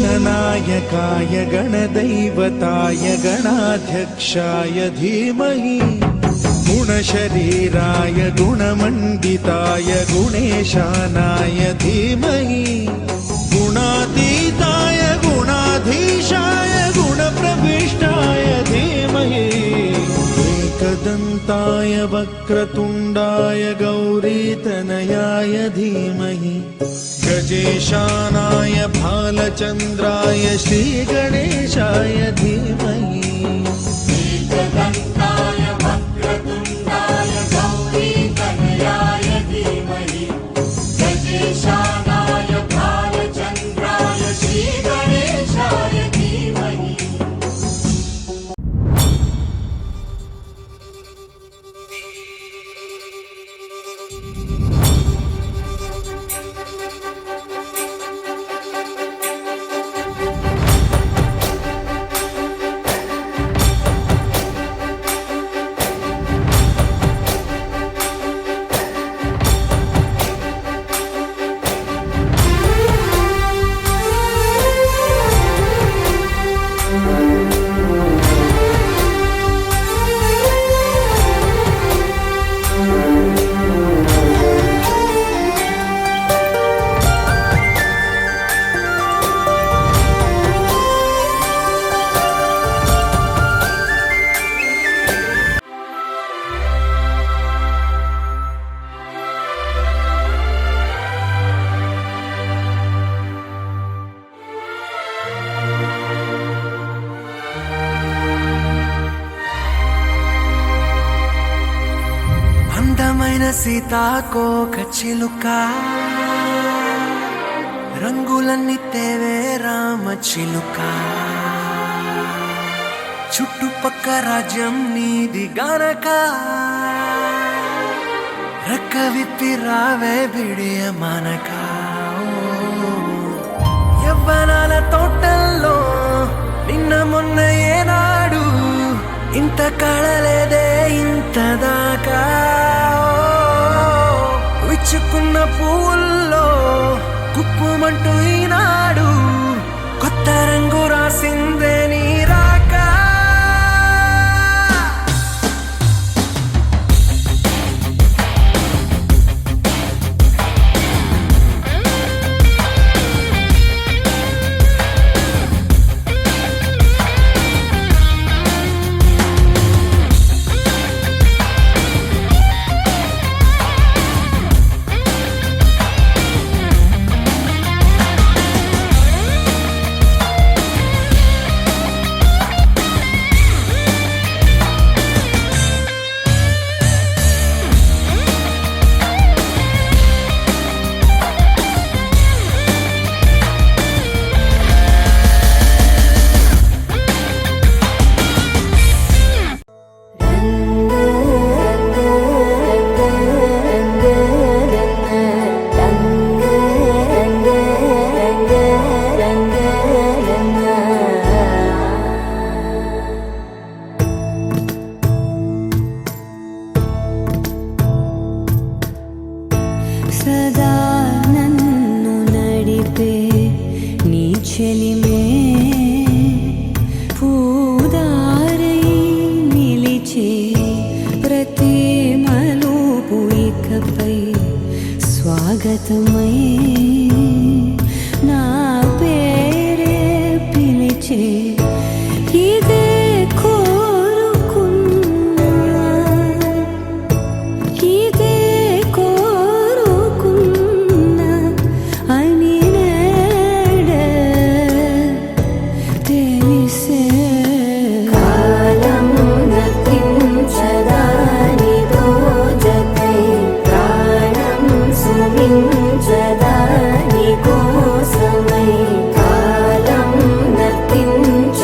गणनायकाय गणदैवताय गणाध्यक्षाय धीमहि गुणशरीराय गुणमण्डिताय गुणेशानाय धीमहि गुणातीताय गुणाधीशाय गुणप्रविष्टाय धीमहि एकदन्ताय वक्रतुण्डाय गौरीतनयाय धीमहि गजेशानाय भालचन्द्राय श्रीगणेशाय धीमहि एकदन्ताय वक्रतुण्डाय गौरीतनयाय धीमहि गजेशानाय भालचन्द्राय श्रीगणेशाय धीमहि। అందమైన సీతాకోక చిలుక రంగులన్నీ తేవే రామ చిలుక చుట్టుపక్క రాజ్యం నీది గనక రెక్క విప్పి రావే బిడియ మనక యవ్వనాల తోటల్లో నిన్న మొన్న ఏనాడు ఇంత కళలేదే ఇంత దాకా విచ్చుకున్న పూల్లో కుప్పుమంటూ ఈనాడు కొత్త రంగు రాసిందే నీ రాక సదా నన్ను నడిపే నీ చెలిమే పూదారై నిలిచే ప్రతి మలుపు ఇకపై స్వాగతమై నా పేరే పిలిచే ఇదే కోరుకున్నా ఇదే కోరుకున్నా అని నేడే తెలిసే కాలం నతించదాని దోజకై ప్రాణం సుమించదాని కోసమై కాలం నతించ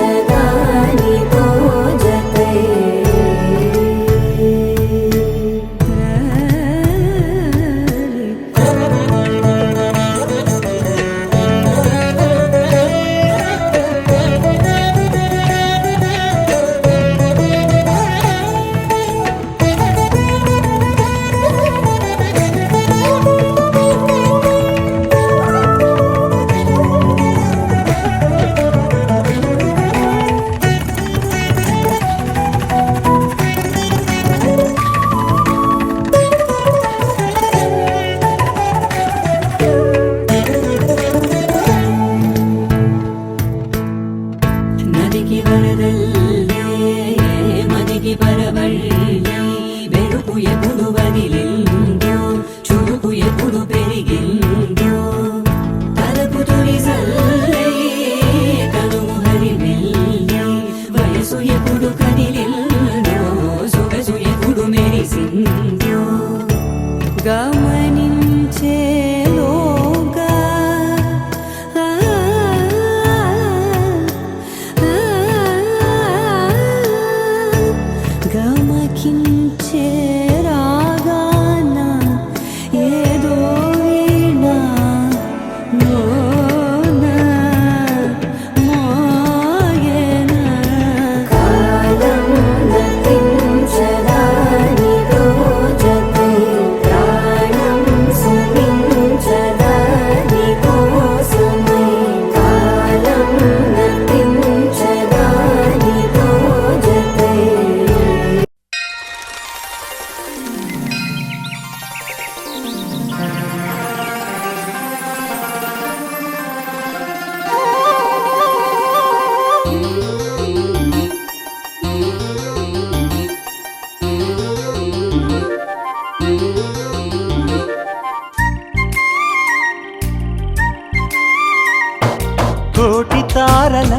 కోటి తారల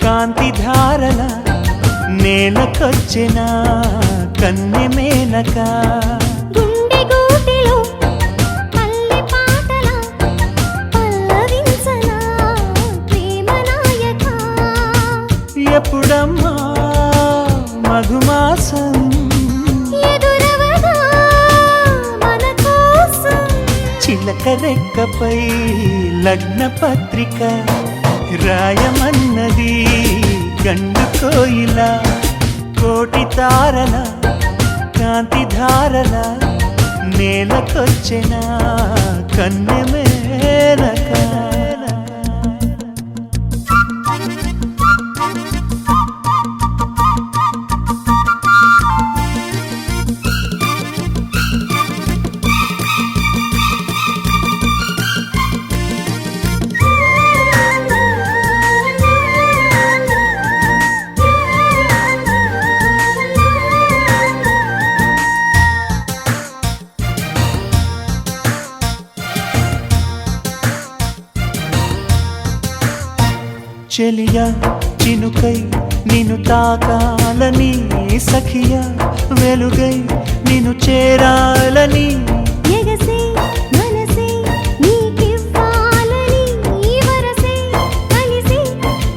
కాంతి ధారల నేలకొచ్చిన కన్నె మేనక గుండె గూటిలో పల్లె పాటల పల్లవించన ప్రేమ నాయక ఎప్పుడమ్మా మధుమాసం ఎదురవదా మన కోసం చిలక రెక్కపై లగ్న పత్రిక రాయమన్నది గండు కోయిల కోటి తారల కాంతి ధారల నేలకొచ్చిన కన్నె మేనక చెలియా చినుకై నిన్ను తాకాలని సఖియా వెలుగై నిన్ను చేరాలని ఎగసే మనసే నీకివ్వాలని వరసే కలిసి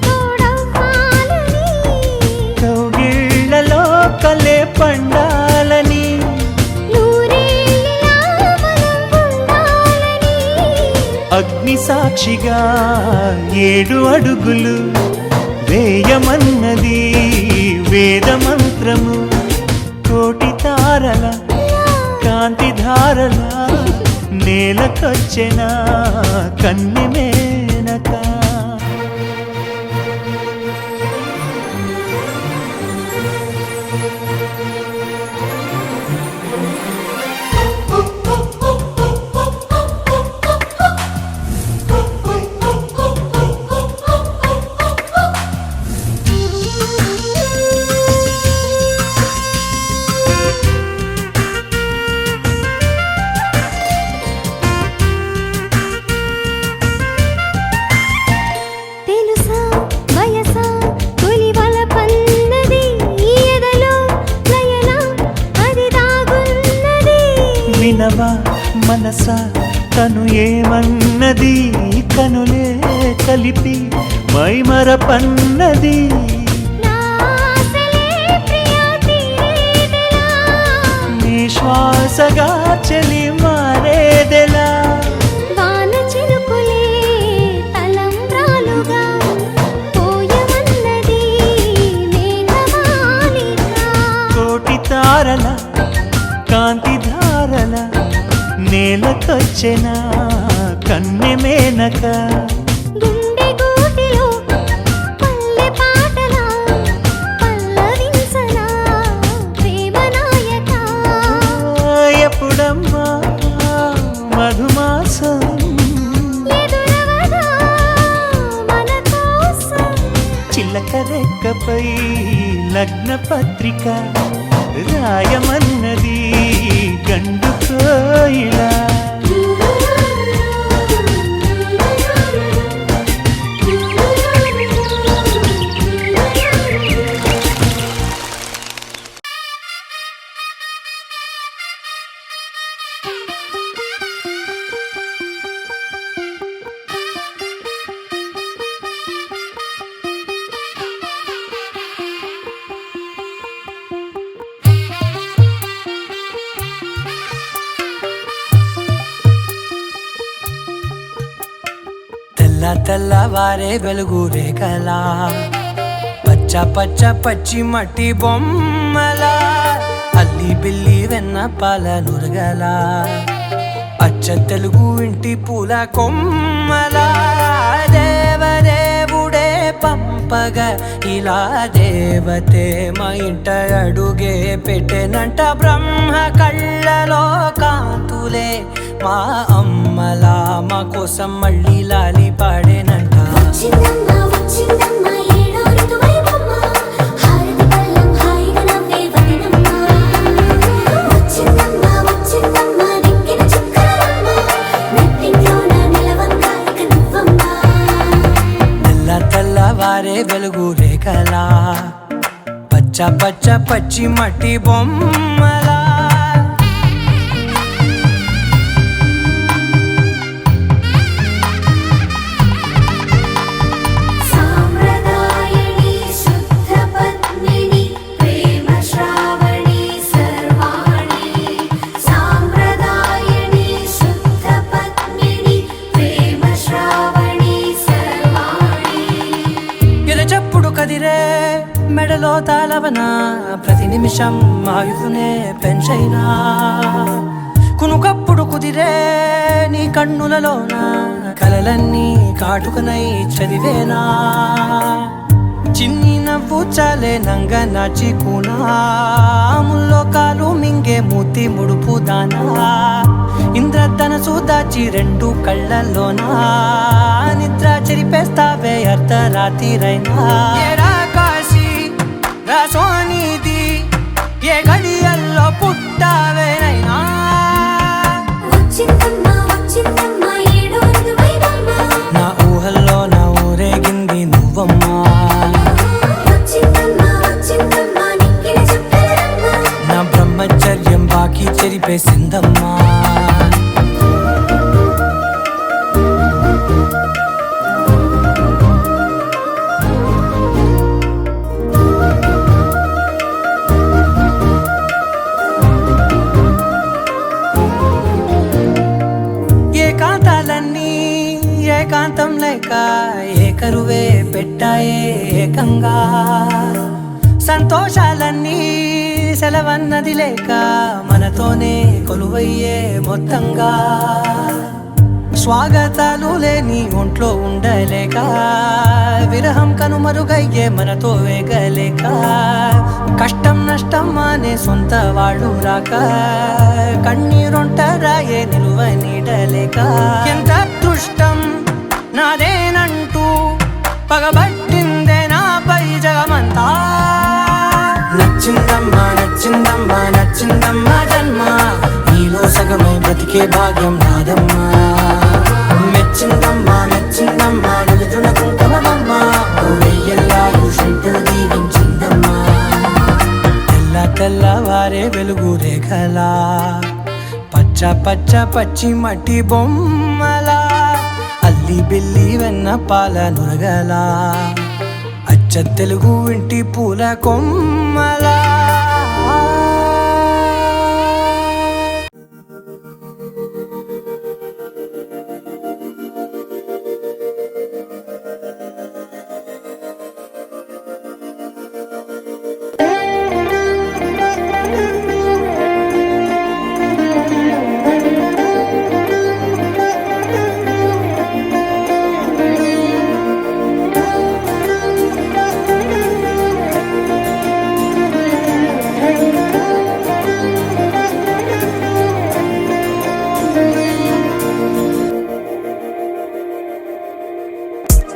తోడవ్వాలని కౌగిళ్లలో కలే పండాలని నూరేళ్ళ మనం ఉండాలని అగ్ని సాక్షిగా 7 అడుగులు వేయమన్నది వేద మంత్రము కోటి తారల కాంతి ధారల నేలకొచ్చిన కన్నె మేనక తెలుసా వయసా తొలివల పన్నది ఎదలో లయన అది దాగున్నది వినవా మనసా తను ఏమన్నది కనులే కలిపి మైమరపన్నది నా ఆశలే ప్రియ తీరేదెలా నీ శ్వాసగా చెలి మారేదెలా వాన చినుకులే తలంబ్రాలుగా పోయమన్నది మేఘమాలిక కోటి తారల కాంతి ధారల నేలకొచ్చిన కన్నె మేనక గుండె గూటిలో పల్లె పాటల పల్లవించన ప్రేమ నాయక ఎప్పుడమ్మా మధుమాసం ఎదురవదా మన కోసం చిలక రెక్కపై లగ్న పత్రిక రాయమన్నది గండు కోయిల తెల్లవారే వెలుగు రేఖలా పచ్చ పచ్చ పచ్చి మట్టి బొమ్మలా అల్లి బిల్లి వెన్న పాల నురగలా అచ్చ తెలుగు ఇంటి పూల కొమ్మలా దేవదేవుడే పంపగా ఇలా దేవతే మా ఇంట అడుగే పెట్టెనంట బ్రహ్మ కళ్ళలో కాంతులే మా అమ్మలా మా కోసం మళ్ళీ లాలి పాడేనంట వచ్చిందమ్మ వచ్చిందమ్మ ఏడో వారే వెలుగు రేఖలా పచ్చ పచ్చ పచ్చి మట్టి బొమ్మలా సామ్రదాయని శుద్ధ పద్మిని ప్రేమ శ్రావణి సర్వాణి సామ్రదాయని శుద్ధ పద్మిని ప్రేమ శ్రావణి సర్వాణి ఎరచప్పుడు కదిరే మెడలో తాళవన ప్రతి నిమిషం ఆయుధునే పెంచైనా కునుకప్పుడు కుదిరే నీ కన్నులలోన కలలన్నీ కాటుకనై చదివేనా చిన్ని నవ్వు చాలే నంగ నాచి కూనాముల్లో కాలు మింగే మూతి ముడుపు దానా ఇంద్రధనసు దాచి రెండు కళ్ళల్లోనా నిద్ర చెరిపేస్తావే అర్ధరాత్రిరైనా ఏరా కాశీ రా సోనిది ఏ గడియల్లో పుట్టావేనైనా వచ్చిందమ్మా వచ్చిందమ్మా ఏడో వైవమ్మ నా ఊహల్లో నా ఊరేగింది నువ్వమ్మా వచ్చిందమ్మా వచ్చిందమ్మా నిక్కిన చుక్కలమ్మ నా బ్రహ్మచర్యం బాకీ చెరిపేసిందమ్మా ఏకాంతాలన్నీ ఏకాంతం లేక ఏకరువే పెట్టాయే ఏకంగా సంతోషాలన్నీ సెలవన్నది లేక మనతోనే కొలువయ్యే మొత్తంగా స్వాగతాలు లేని ఒంట్లో ఉండలేక విరహం కనుమరుగయ్యే మనతో వేగలేక కష్టం నష్టం అనే సొంత వాళ్ళు రాక కన్నీరొంటరాయే నిలువ నీడలేక ఎంత అదృష్టం నాదేనంటూ పగబట్టిందే నాపై జగమంతా నచ్చిందమ్మా నచ్చిందమ్మా నచ్చిందమ్మా జన్మ నీలో సగమై బ్రతికే భాగ్యం నాదమ్మా మెచ్చిందమ్మా మెచ్చిందమ్మా నిలుతున్న కుంకుమమ్మా వెయ్యల్లా ఋషులు దీవించిందమ్మా తెల్ల తెల్లవారే వెలుగు రేఖలా పచ్చ పచ్చ పచ్చి మట్టి బొమ్మలా అల్లి బిల్లి వెన్న పాల నురగలా అచ్చ తెలుగు ఇంటి పూల కొమ్మలా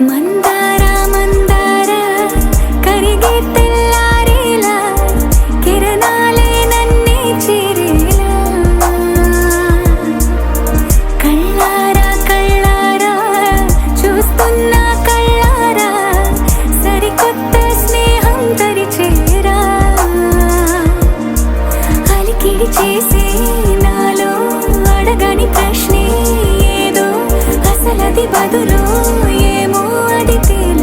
మందార మందార కరిగే తెల్లారేలా కిరణాలే నన్నే చేరేలా కళ్ళారా కళ్ళారా చూస్తున్నా కళ్ళారా సరికొత్త స్నేహం తరిచేరా అలికిడి చేసే నాలో అడగని ప్రశ్నే ఏదో అసలది బదులు ఏమో అది తేలి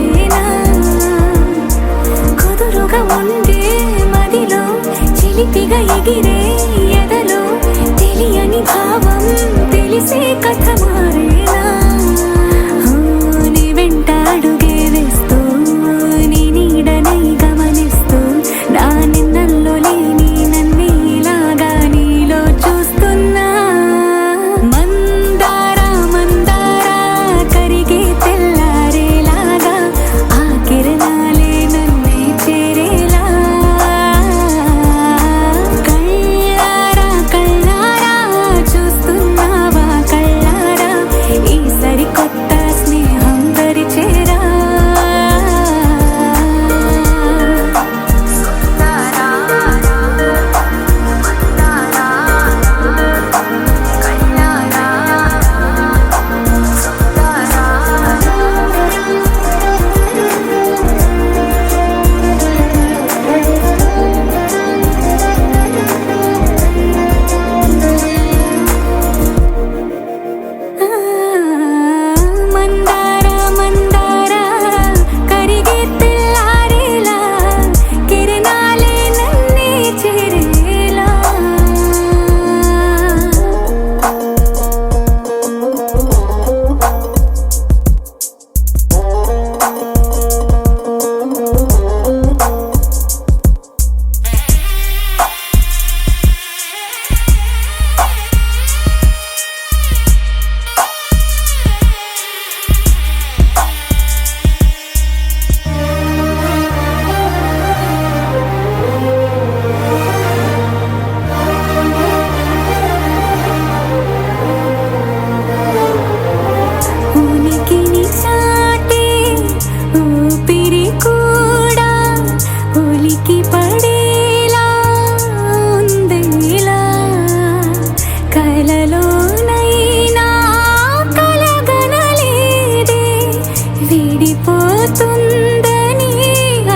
అవుతుందని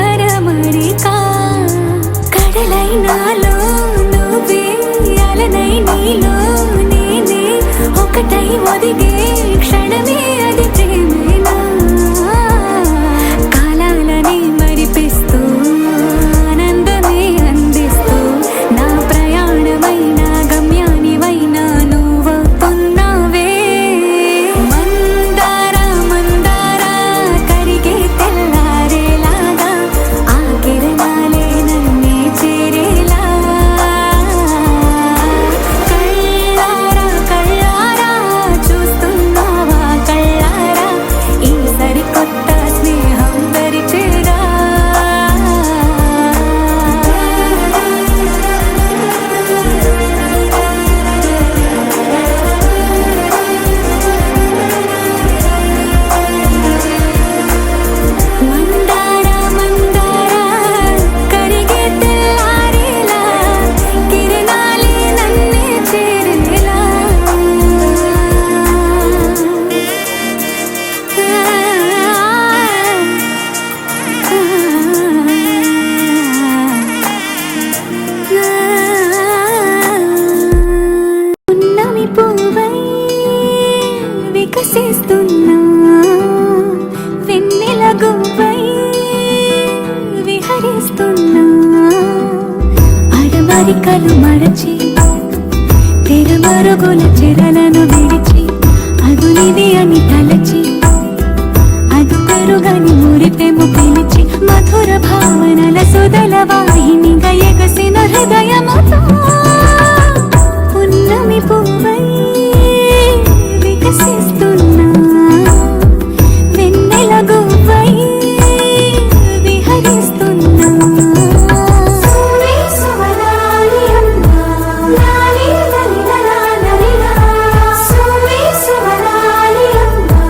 అరమరికా కడలై నాలో నువ్వే అలనై నీలో నేనే ఒకటై ఒదిగే క్షణమే అది ప్రేమేనా కాలాలని మరిపిస్తూ ఆనందమే అందిస్తూ నా ప్రయాణమైన గమ్యానివైనా నువ్వవుతున్నావే మందార మందార కరిగే తెల్లారేలాగా ఆ కిరణాలే నన్నే చేరేలా కళ్ళారా కళ్ళారా చూస్తున్నావా కళ్ళారా ఈ సరికొత్త స్నేహం పరిచేరా మందార మందార కరిగే తెల్లారేలా కిరణాలే నన్నే చేరేలా ఉన్నమి పువ్వై వికసిస్తున్నా వెన్నెల గువ్వై విహరిస్తున్నా అడమరికలు మరచి తెరమరుగుల చెరలను విడిచి అదునిది అని తలచి అది పెరుగని మురిపెము పిలిచి మధుర భావనల సుదల వాహినిగా ఎగసిన హృదయముతో ఉన్నమి పువ్వై వికసిస్తున్నా వెన్నెల గువ్వై విహరిస్తున్నా సువే సువనాలి అమ్మా లాలి లలిలా లలిలా సువే సువనాలి అమ్మా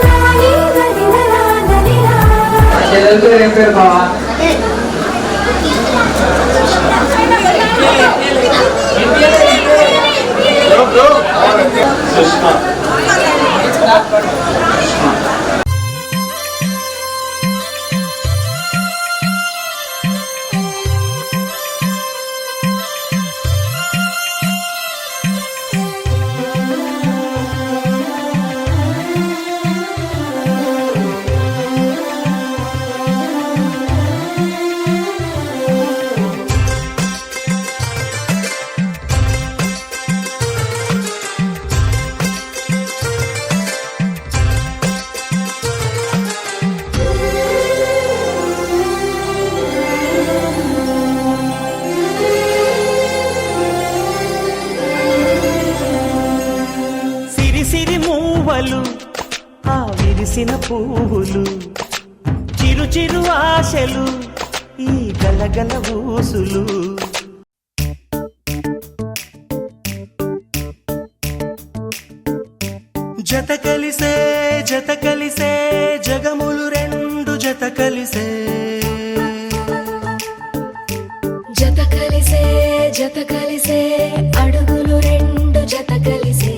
లాలి లలిలా లలిలా చెల్లెల పేరు ఏం పేరు బావా? సిరి సిరి మూవలు ఆ విరిసిన పువ్వులు చిరు చిరు ఆశలు ఈ గలగల ఊసులు జత కలిసే జగములు రెండు జత కలిసే జత కలిసే అడుగులు రెండు జత కలిసే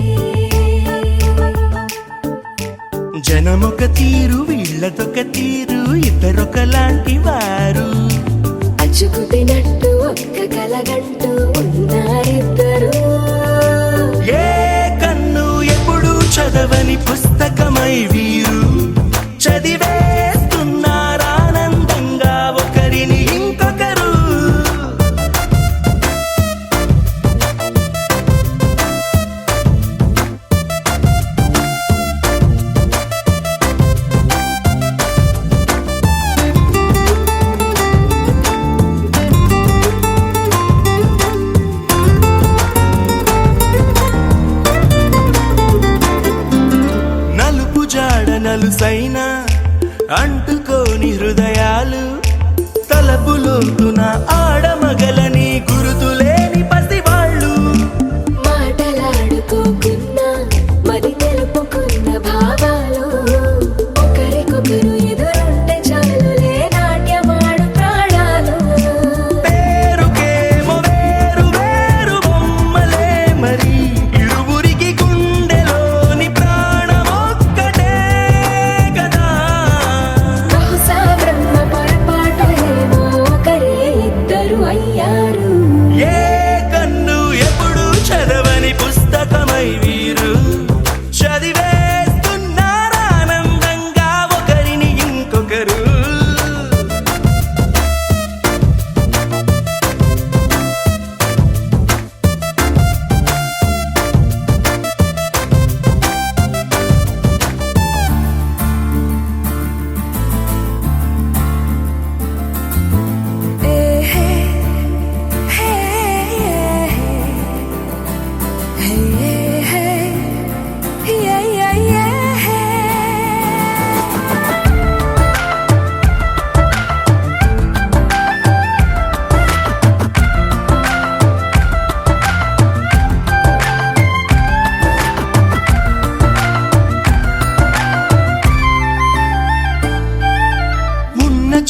జనమొక తీరు వీళ్ళదొక తీరు ఇద్దరొకలాంటి వారు అచ్చుకుతినట్టు ఒక్క కలగంటూ ఉన్నారిద్దరు ఏ కన్ను ఎప్పుడు చదవని పుస్తకమై వీరు చదివేస్తున్నారానందంగా ఒకరిని ఇంకొకరు నలుసైన అంటుకోని హృదయాలు తలపులోతున ఆడమగలని గురుతులేని పసివాళ్ళు మాటలాడుకోకున్నా మరి తెలుపుకున్న భావాలు ఒకరికొకరు ఎదురుంటే చాలులే నాట్యమాడు ప్రాణాలు పేరుకేమో వేరు వేరు బొమ్మలే మరి ఇరువురికి గుండెలోని ప్రాణమొక్కటే కదా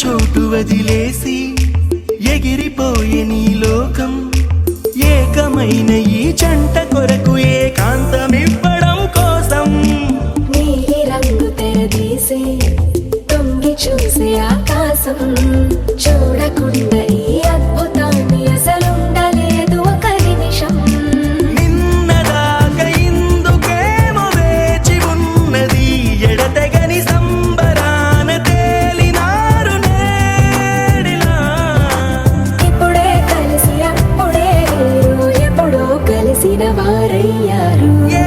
చోటు వదిలేసి ఎగిరిపోయే నీ లోకం ఏకమైన ఈ జంట కొరకు ఏకాంతమివ్వడం కోసం నీలి రంగు తెరదీసి తొంగి చూసే ఆకాశం చూడకుండా ఈ అద్భుతాన్ని అసలుండలేదు ఒక నిమిషం నిన్నదాకా ఇందుకేమో వేచి ఉన్నది ఎడతెగని సంబరాన తేలినారు నేడిలా ఇప్పుడే కలిసి అప్పుడే వీరు ఎప్పుడో కలిసిన వారయ్యారు ఏ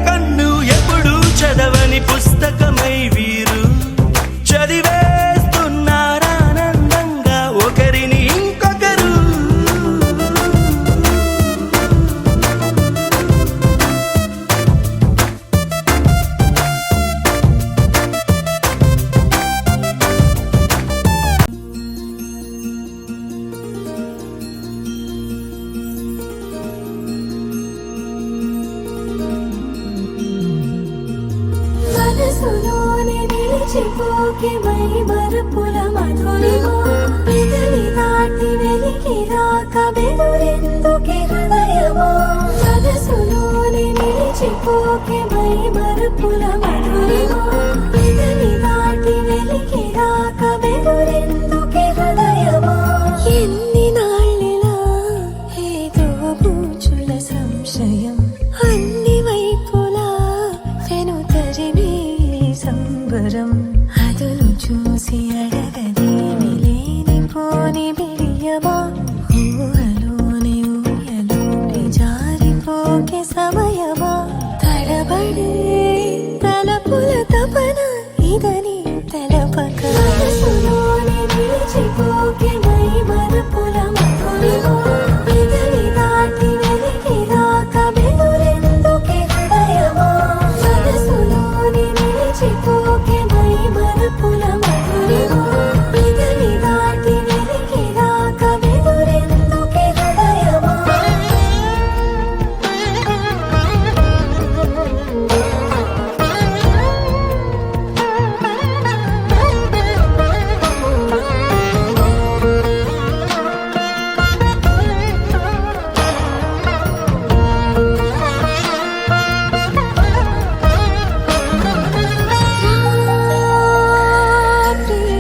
కన్ను ఎప్పుడు చదవని పుస్తకమై వీరు చదివేస్తున్నారానందంగా ఒకరిని ఇంకొకరు మనసులోనే నిలిచిపోకే మై మరుపుల మధురిమో పెదవి దాటి వెలికి రాక బెదురెందుకే హృదయమో మనసులోనే నిలిచిపోకే మై మరుపుల మధురిమో పెదవి దాటి వెలికి రాక బెదురెందుకే హృదయమో ఎన్ని నాళ్ళిలా ఏదో బూచుల సంశయం అన్ని వైపులా వెను తరిమే సంబరం అదును చూసి అడగదేమి లేనిపోని బిడియమా ఊహలోని ఊయలోని జారిపోకే సమయమా తడబడే తలపుల తపన ఇదని తెలపక మనసులోని నిలిచిపోకే మై మరుపుల మధురిమో పెదవి దాటి వెలికి రాక బెదురెందుకే హృదయమో మనసులోని నిలిచిపోకే మై మరుపుల మధురిమో పెదవి దాటి వెలికి రాక బెదురెందుకే హృదయమో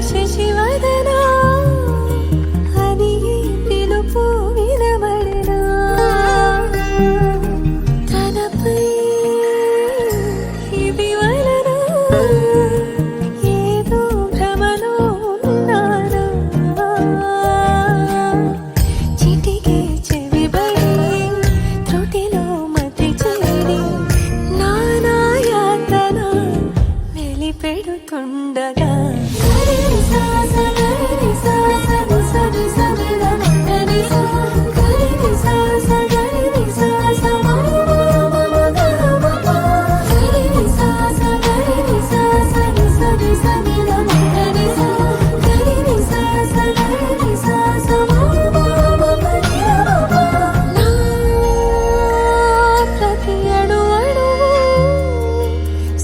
శశివదనా అది పిలుపు వినబడనా తనపై ఇది వలన ఏదో భ్రమలో ఉన్నానా చిటికే చెవిబడి త్రుటిలో మతి చేరి నానాయాతన వెలిపెడుతుండగా ప్రతి అణు అణువు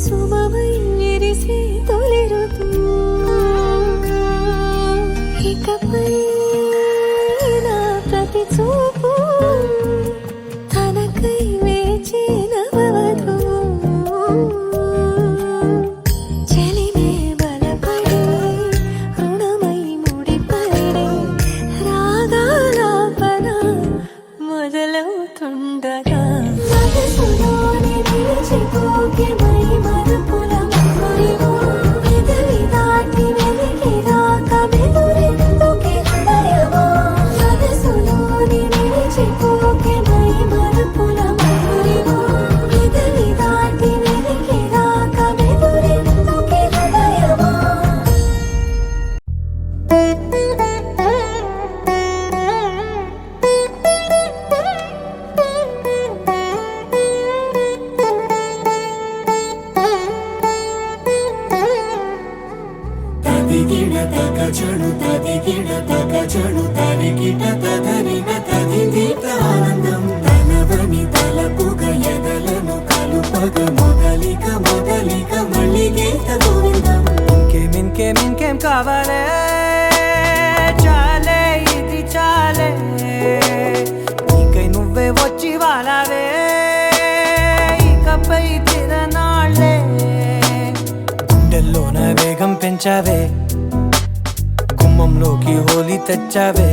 సుమమై విరిసే తొలి ఋతువు ఇకపై నా ప్రతి చూపు తనకై వేచి నవవధువు చెలిమే బలపడి రుణమై ముడిపడి రాగాలాపన మొదలవుతుండగా మనసులోని నిలిచిపోకే మై మరుపుల మధురిమో పెదవి దాటి వెలికి రాక బెదురెందుకే హృదయమో మనసులోని నిలిచిపోకే మై మరుపుల మధురిమో పెదవి దాటి వెలికి రాక బెదురెందుకే హృదయమో తదిగిడ తగచడు తదిగిడ తగచడు తరిగిట తదరిన తదిగిట ఆనందం తనవని తలపుగ ఎదలను కలుపగ మొదలిక మొదలిక మళ్ళీ గీత గోవిందం ఇంకేం కావాలే వాళ్ళవే ఇకపై తిరనాళ్ళే గుండెల్లోన వేగం పెంచావే గుమ్మంలోకి హోలీ తెచ్చావే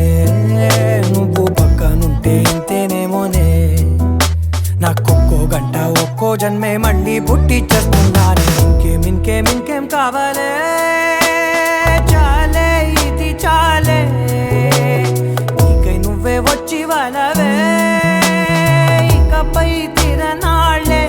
నువ్వు పక్కనుంటే ఇంతేనేమోనే నాకొక్కో గంట ఒక్కో జన్మే మళ్ళీ పుట్టి చేస్తున్నాను ఇంకేం కావాలే చాలే ఇది చాలే నీకై నువ్వే వచ్చి వాళ్ళవే ఇకపై తిరనాళ్ళే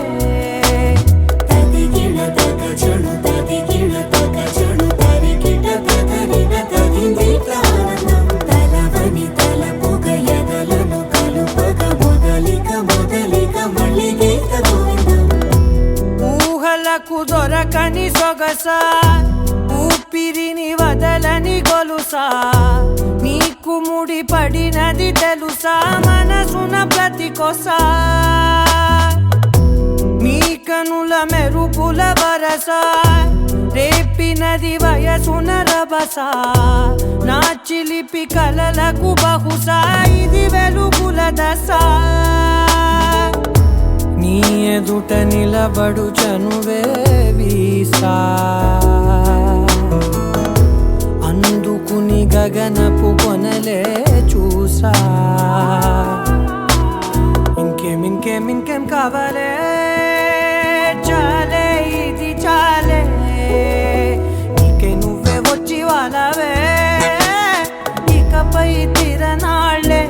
తదిగిన తగ చెడు తదిగిన తగ చెడు తరికిట తదరిన తదిందిట ఆనందం తలవని తలపుగ ఎదలను కలుపగ మొదలిక మళ్ళీ గీత గోవిందం ఊహలకు దొరకని సొగస ఊపిరిని వదలని గొలుసా నీకు ముడి పడినది తెలుసా మనసున ప్రతి కొసా నీ కనుల మెరుపుల వరస రేపినది వయసున రభస నా చిలిపి కలలకు బహుశా ఇది వెలుగుల దశ నీ ఎదుట నిలబడు చనువే వీసా అందుకుని గగనపు కొనలే చూసా ఇంకేం కావాలే చాలే ఇది చాలే నీకే నువ్వే వచ్చి వాళ్ళవే ఇకపై తిరనాళ్ళే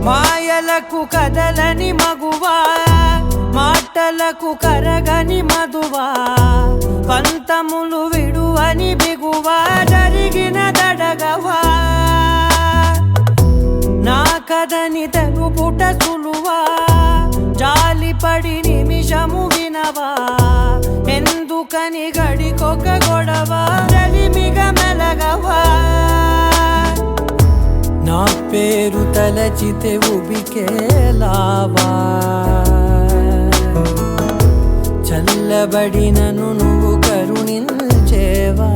మాయలకు కదలని మగువా మాటలకు కరగని మధువా పంతములు విడువని బిగువా జరిగిన దడగవా నా కథని తెలుపుట సులువా జాలిపడి నిమిషము వినవా ఎందుకని గడికొక గొడవ రలిమిగ మెలగవా నా పేరు తలచితే ఉబికేలావా చల్లబడినను నువ్వు కరుణించేవా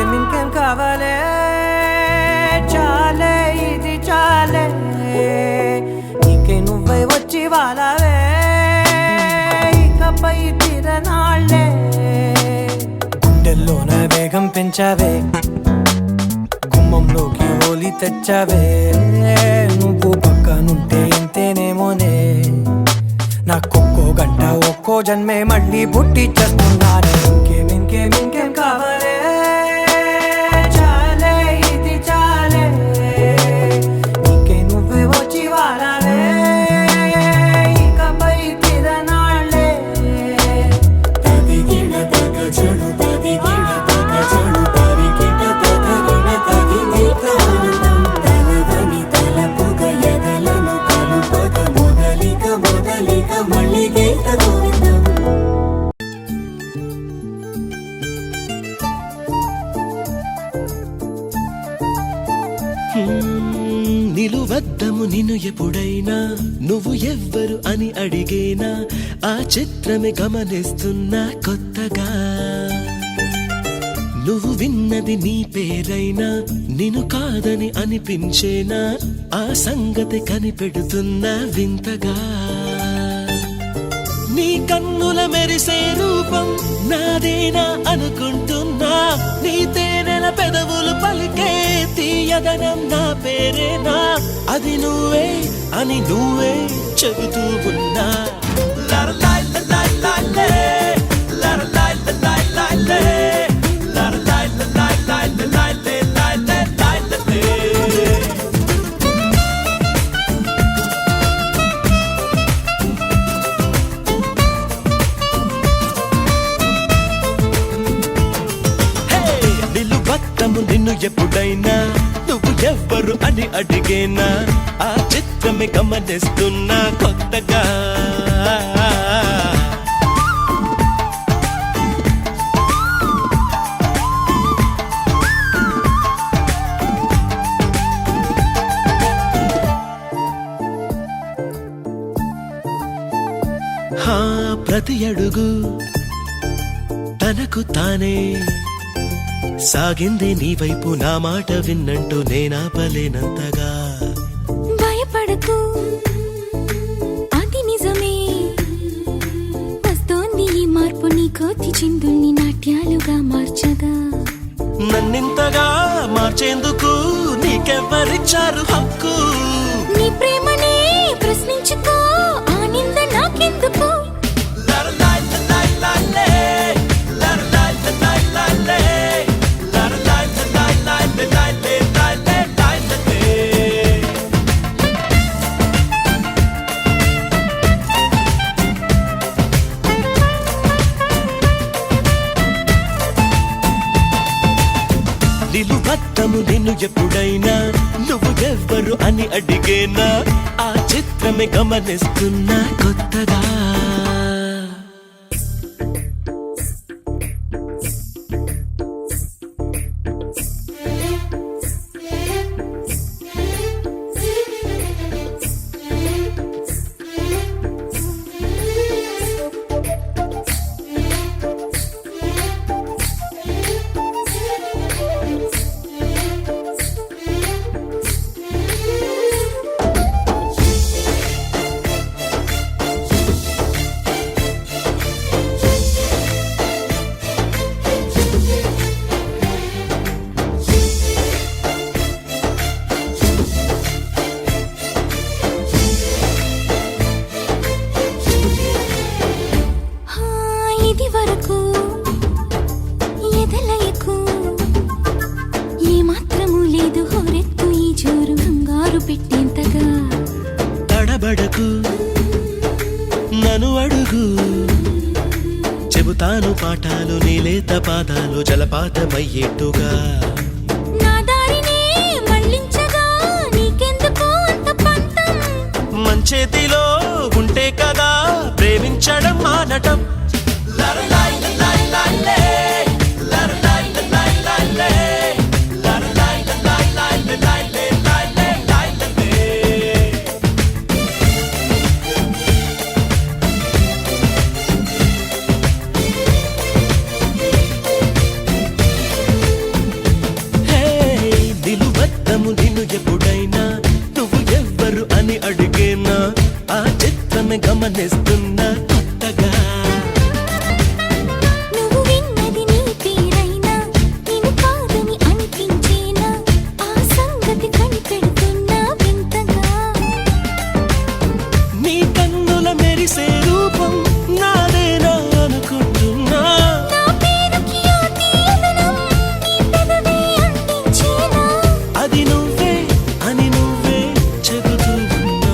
ఇంకేం కావాలే చాలే ఇది చాలే నీకే నువ్వై వచ్చి వాళ్ళవే ఇకపై తిరనాళ్ళే గుండెల్లోన వేగం పెంచావే గుమ్మంలోకి హోలీ తెచ్చావే నువ్వు పక్కనుంటే ఇంతేనేమోనే నాకొక్కో గంట ఒక్కో జన్మే మళ్ళీ పుట్టి చేస్తున్నాను ఇంకేం కావాలే చాలే ఇది చాలే నీకే నువ్వే వచ్చి వాళ్ళవే ఇకపై తిరనాళ్ళే తదిగిన తగ చెడు తదిగిన తగ చెడు తరికిట తదరిన తదిందిట ఆనందం తలవని తలపుగ ఎదలను కలుపగ మొదలిక మళ్ళీ గీత గోవిందం నిలువద్దము నిన్ను ఎప్పుడైనా నువ్వు ఎవ్వరు అని అడిగేనా ఆ చిత్రమే గమనిస్తున్నా కొత్తగా నువ్వు విన్నది నీ పేరైనా నిన్ను కాదని అనిపించేనా ఆ సంగతి కనిపెడుతున్నా వింతగా నీ కన్నుల మెరిసే రూపం నాదేనా అనుకుంటున్నా నీ తేనెల పెదవులు పలికే తీయదనం నా పేరేనా అది నువ్వే అని నువ్వే చెబుతూ ఉన్నా నిన్ను ఎప్పుడైనా నువ్వు ఎవ్వరు అని అడిగేనా ఆ చిత్రమే గమనిస్తున్నా కొత్తగా ప్రతి అడుగు తనకు తానే సాగింది నీ వైపు నా మాట విన్నంటూ నేనాపలేనంతగా భయపడకు అది నిజమే వస్తోంది ఈ మార్పు నీ కోతి చిందుల్ని నాట్యాలుగా మార్చగా నన్నింతగా మార్చేందుకు నీకెవ్వరిచ్చారు హక్కు నీ ప్రేమనే ప్రశ్నించుకో ఆ నింద నాకెందుకు నిలువత్తము నిన్ను ఎప్పుడైనా నువ్వు ఎవ్వరు అని అడిగేనా ఆ చిత్రమే గమనిస్తున్నా కొత్తగా ఇది వరకు ఎదలయకు ఏమాత్రము లేదు హోరెత్తు ఈ జోరు బంగారు పెట్టేంతగా తడబడకు నన్ను అడుగు చెబుతాను పాఠాలు నీలేత పాదాలు జలపాతమయ్యేట్టుగా నా దారినే మళ్ళించగా నీకెందుకు అంత పంతం మంచేతిలో ఉంటే కదా ప్రేమించడం మానటం నిలువద్దము నిన్ను ఎప్పుడైనా నువ్వు ఎవ్వరు అని అడిగేనా ఆ చిత్రమే గమనిస్తున్నా కొత్తగా నువ్వు విన్నది నీ పేరైనా నేను కాదని అనిపించేనా ఆ సంగతి కనిపెడుతున్నా వింతగా నీ కన్నుల మెరిసే రూపం నాదేనా అనుకుంటున్నా నా పేరుకి ఆ తీయదనం నీ పెదవే అందించేనా అది నువ్వే అని నువ్వే చెబుతున్నా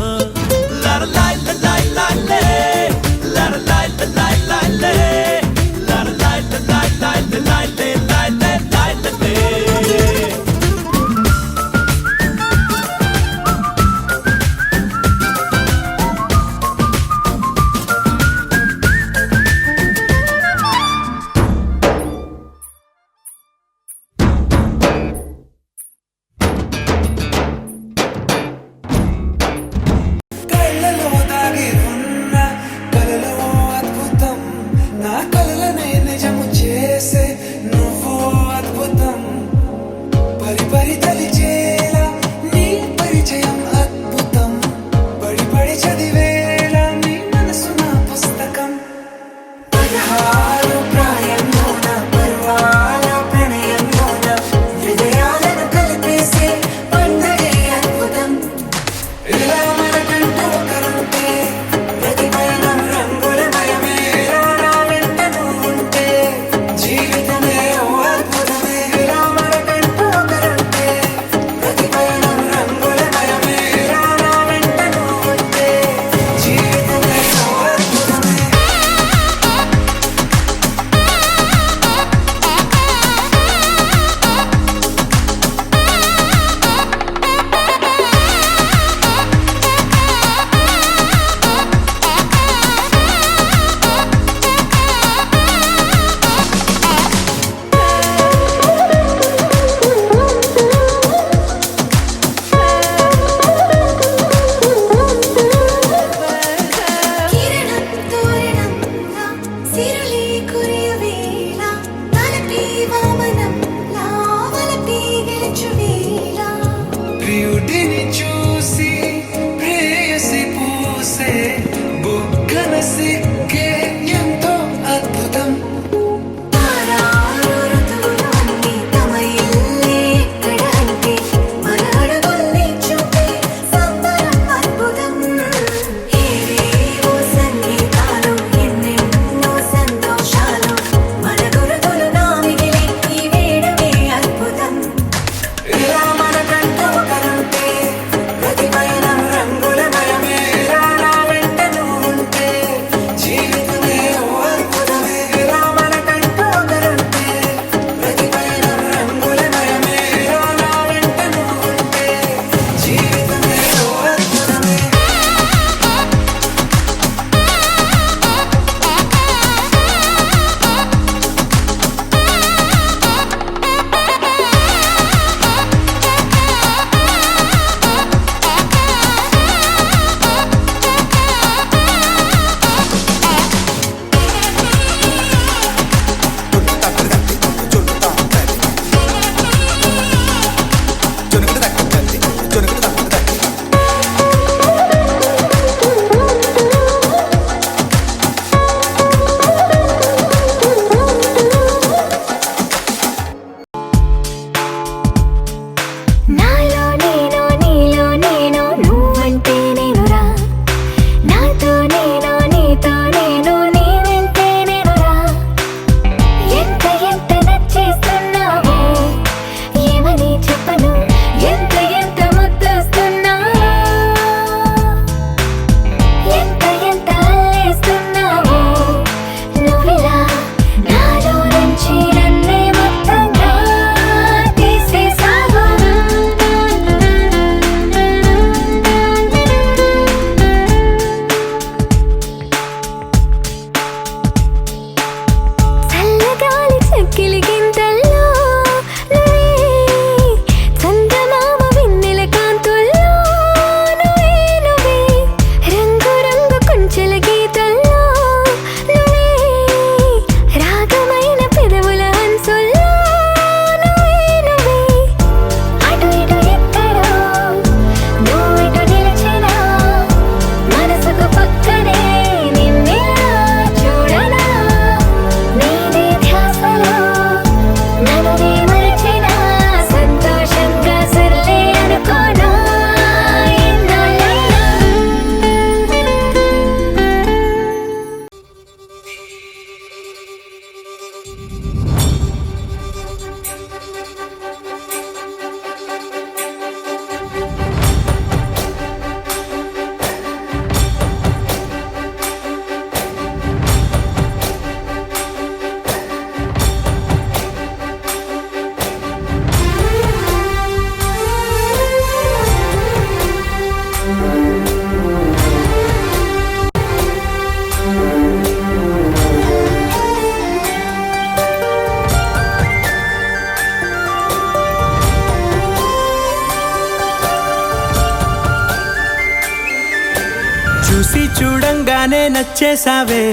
చూసి చూడంగానే నచ్చేసావే,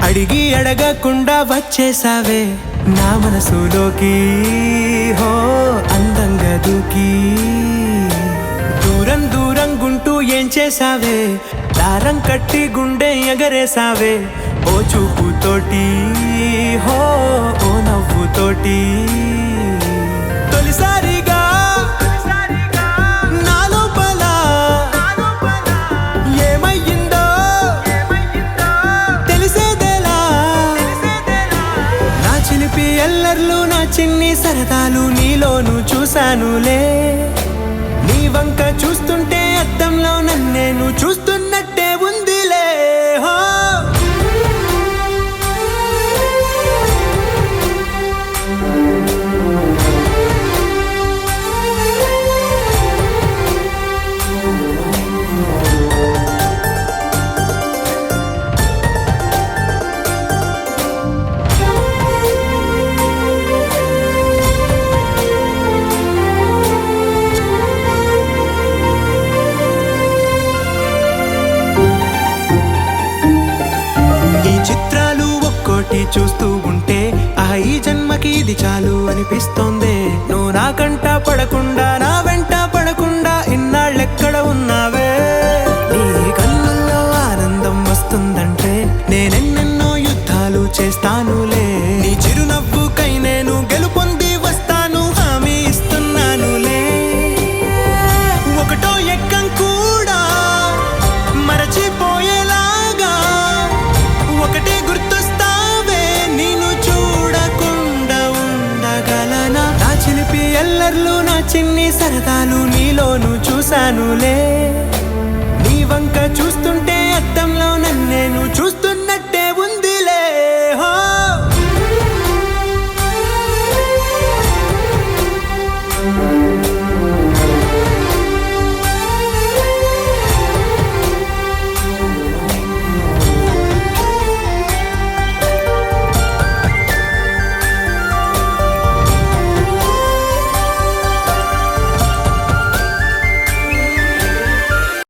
అడిగి అడగకుండా వచ్చేసావే నా మనసులోకి, హో అందంగా దూకి. దూరం దూరం గుంటూ ఏం చేసావే, దారం కట్టి గుండె ఎగరేసావే ఓ చూపుతోటి, హో ఓ నవ్వుతోటి. తొలిసారిగా నా లోపల ఏమయ్యిందో తెలిసేదేలా. నా చిలిపి ఎల్లర్లు నా చిన్ని సరదాలు నీలోను చూశానులే. నీ వంక చూస్తుంటే అద్దంలో నన్నేను చూస్తున్నట్టే ఉందిలే. హో చూస్తూ ఉంటే ఈ జన్మకి ఇది చాలు అనిపిస్తోంది. నువ్వు నా కంట పడకుండా నా వెంట పడకుండా ఇన్నాళ్ళెక్కడ ఉన్నావే. నీ కళ్ళల్లో ఆనందం వస్తుందంటే నేనెన్నెన్నో యుద్ధాలు చేస్తానులే. నీ చిరునవ్వుకై నేను గెలుపొంది వస్తాను, హామీ ఇస్తున్నానులే. ఒకటో ఎక్కం కూడా మరచిపోయేలాగా ఒకటే గుర్తు ఎల్లర్లు నా చిన్ని సరదాలు నీలోను చూశానులే.